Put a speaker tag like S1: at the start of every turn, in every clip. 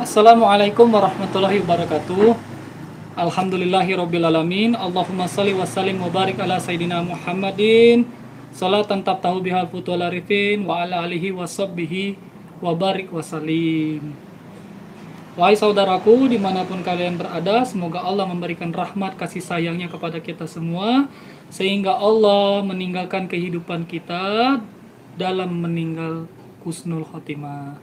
S1: Assalamualaikum warahmatullahi wabarakatuh. Alhamdulillahirrabbilalamin. Allahumma salli wa sallim wa barik ala Sayyidina Muhammadin. Salatan tabtahu bihal futul arifin wa ala alihi wa sahbihi wa barik wa salim. Wahai saudaraku dimanapun kalian berada, semoga Allah memberikan rahmat kasih sayangnya kepada kita semua, sehingga Allah meninggalkan kehidupan kita dalam meninggal husnul khotimah.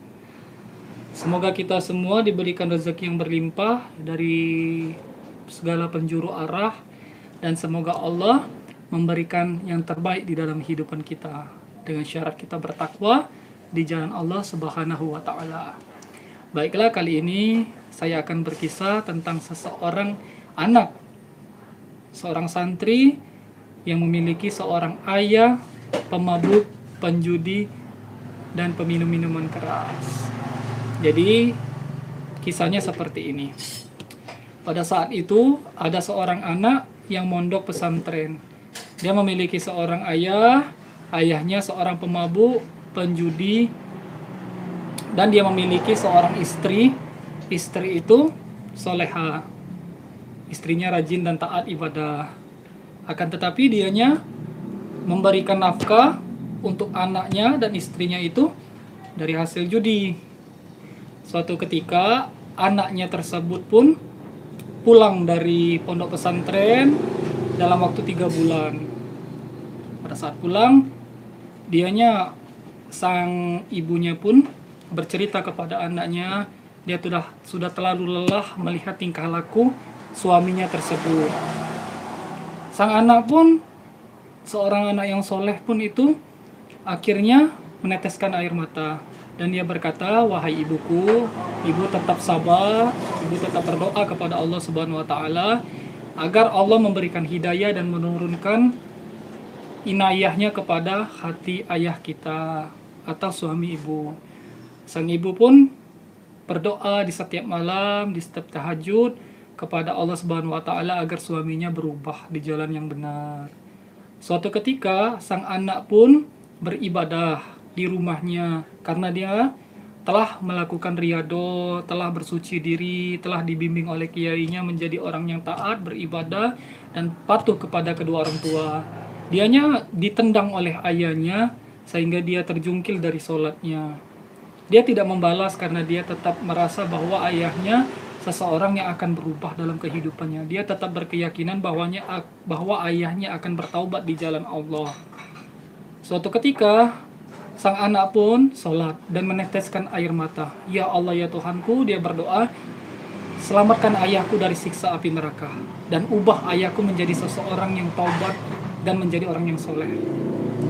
S1: Semoga kita semua diberikan rezeki yang berlimpah dari segala penjuru arah, dan semoga Allah memberikan yang terbaik di dalam kehidupan kita dengan syarat kita bertakwa di jalan Allah Subhanahu wa taala. Baiklah, kali ini saya akan berkisah tentang seseorang anak, seorang santri yang memiliki seorang ayah pemabuk, penjudi, dan peminum minuman keras. Jadi kisahnya seperti ini. Pada saat itu ada seorang anak yang mondok pesantren. Dia memiliki seorang ayah, ayahnya seorang pemabuk, penjudi, dan dia memiliki seorang istri. Istri itu soleha, istrinya rajin dan taat ibadah. Akan tetapi dianya memberikan nafkah untuk anaknya dan istrinya itu dari hasil judi. Suatu ketika anaknya tersebut pun pulang dari pondok pesantren dalam waktu 3 bulan. Pada saat pulang, sang ibunya pun bercerita kepada anaknya, dia sudah terlalu lelah melihat tingkah laku suaminya tersebut. Sang anak pun, seorang anak yang soleh pun itu akhirnya meneteskan air mata. Dan dia berkata, wahai ibuku, ibu tetap sabar, ibu tetap berdoa kepada Allah Subhanahu wa taala agar Allah memberikan hidayah dan menurunkan inayahnya kepada hati ayah kita atau suami ibu. Sang ibu pun berdoa di setiap malam, di setiap tahajud kepada Allah Subhanahu wa taala agar suaminya berubah di jalan yang benar. Suatu ketika sang anak pun beribadah di rumahnya karena dia telah melakukan riyadhah, telah bersuci diri, telah dibimbing oleh kiainya menjadi orang yang taat, beribadah, dan patuh kepada kedua orang tua. Dianya ditendang oleh ayahnya sehingga dia terjungkil dari sholatnya. Dia tidak membalas karena dia tetap merasa bahwa ayahnya seseorang yang akan berubah dalam kehidupannya. Dia tetap berkeyakinan bahwa ayahnya akan bertaubat di jalan Allah. Suatu ketika sang anak pun sholat dan meneteskan air mata. Ya Allah ya Tuhanku, dia berdoa, selamatkan ayahku dari siksa api neraka dan ubah ayahku menjadi seseorang yang taubat dan menjadi orang yang soleh.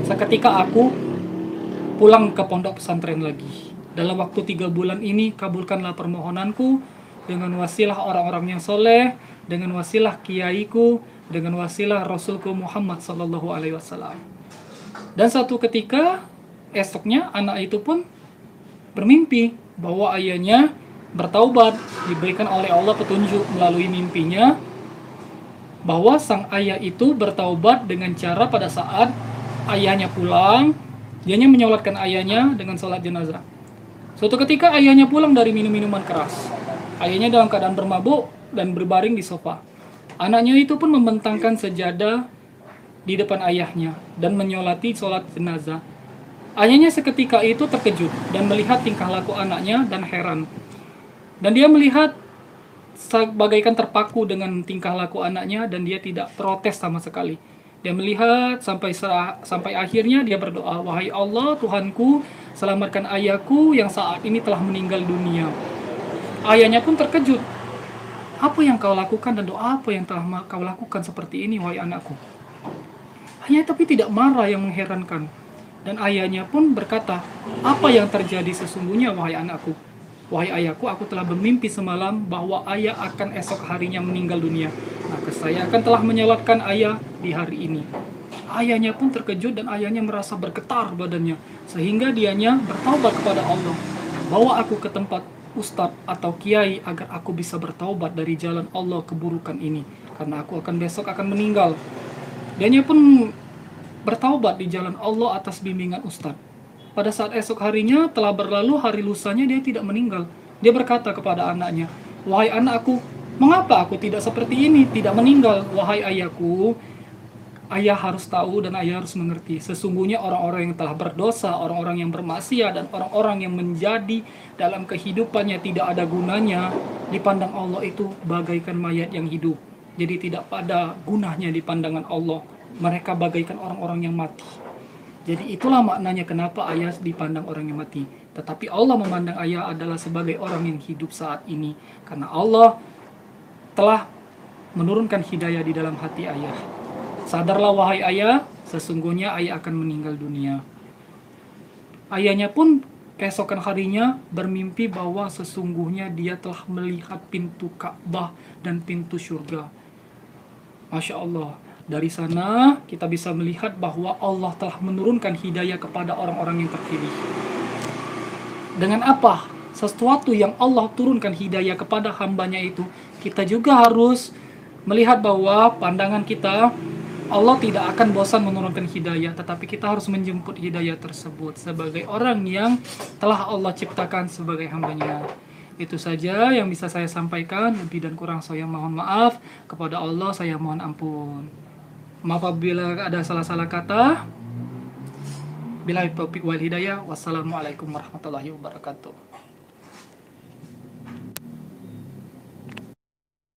S1: Seketika aku pulang ke pondok pesantren lagi. Dalam waktu 3 bulan ini, kabulkanlah permohonanku dengan wasilah orang-orang yang soleh, dengan wasilah kiaiku, dengan wasilah Rasulku Muhammad sallallahu alaihi wasallam. Dan satu ketika esoknya anak itu pun bermimpi bahwa ayahnya bertaubat, diberikan oleh Allah petunjuk melalui mimpinya bahwa sang ayah itu bertaubat dengan cara pada saat ayahnya pulang, dianya menyolatkan ayahnya dengan sholat jenazah. Suatu ketika ayahnya pulang dari minum-minuman keras. Ayahnya dalam keadaan bermabuk dan berbaring di sofa. Anaknya itu pun membentangkan sejadah di depan ayahnya dan menyolati sholat jenazah. Ayahnya seketika itu terkejut dan melihat tingkah laku anaknya dan heran. Dan dia melihat bagaikan terpaku dengan tingkah laku anaknya dan dia tidak protes sama sekali. Dia melihat sampai akhirnya dia berdoa, wahai Allah Tuhanku, selamatkan ayahku yang saat ini telah meninggal dunia. Ayahnya pun terkejut. Apa yang kau lakukan dan doa apa yang telah kau lakukan seperti ini, wahai anakku? Ayahnya tapi tidak marah yang mengherankan. Dan ayahnya pun berkata, apa yang terjadi sesungguhnya, wahai anakku? Wahai ayahku, aku telah bermimpi semalam bahwa ayah akan esok harinya meninggal dunia. Maka saya akan telah menyolatkan ayah di hari ini. Ayahnya pun terkejut dan ayahnya merasa bergetar badannya. Sehingga dianya bertaubat kepada Allah. Bawa aku ke tempat ustadz atau kiai agar aku bisa bertaubat dari jalan Allah keburukan ini. Karena aku besok akan meninggal. Dianya pun bertaubat di jalan Allah atas bimbingan ustadz. Pada saat esok harinya telah berlalu, hari lusanya dia tidak meninggal. Dia berkata kepada anaknya, "Wahai anakku, mengapa aku tidak seperti ini, tidak meninggal? Wahai ayahku, ayah harus tahu dan ayah harus mengerti. Sesungguhnya orang-orang yang telah berdosa, orang-orang yang bermaksiat, dan orang-orang yang menjadi dalam kehidupannya tidak ada gunanya, dipandang Allah itu bagaikan mayat yang hidup. Jadi tidak pada gunanya di pandangan Allah. Mereka bagaikan orang-orang yang mati." Jadi itulah maknanya kenapa ayah dipandang orang yang mati. Tetapi Allah memandang ayah adalah sebagai orang yang hidup saat ini. Karena Allah telah menurunkan hidayah di dalam hati ayah. Sadarlah wahai ayah, sesungguhnya ayah akan meninggal dunia. Ayahnya pun keesokan harinya bermimpi bahwa sesungguhnya dia telah melihat pintu Ka'bah dan pintu surga. Masya Allah. Dari sana kita bisa melihat bahwa Allah telah menurunkan hidayah kepada orang-orang yang terpilih. Dengan apa? Sesuatu yang Allah turunkan hidayah kepada hambanya itu, kita juga harus melihat bahwa pandangan kita, Allah tidak akan bosan menurunkan hidayah, tetapi kita harus menjemput hidayah tersebut sebagai orang yang telah Allah ciptakan sebagai hambanya. Itu saja yang bisa saya sampaikan. Lebih dan kurang saya mohon maaf. Kepada Allah saya mohon ampun. Maaf apabila ada salah-salah kata. Billahi taufiq wal hidayah. Wassalamualaikum warahmatullahi wabarakatuh.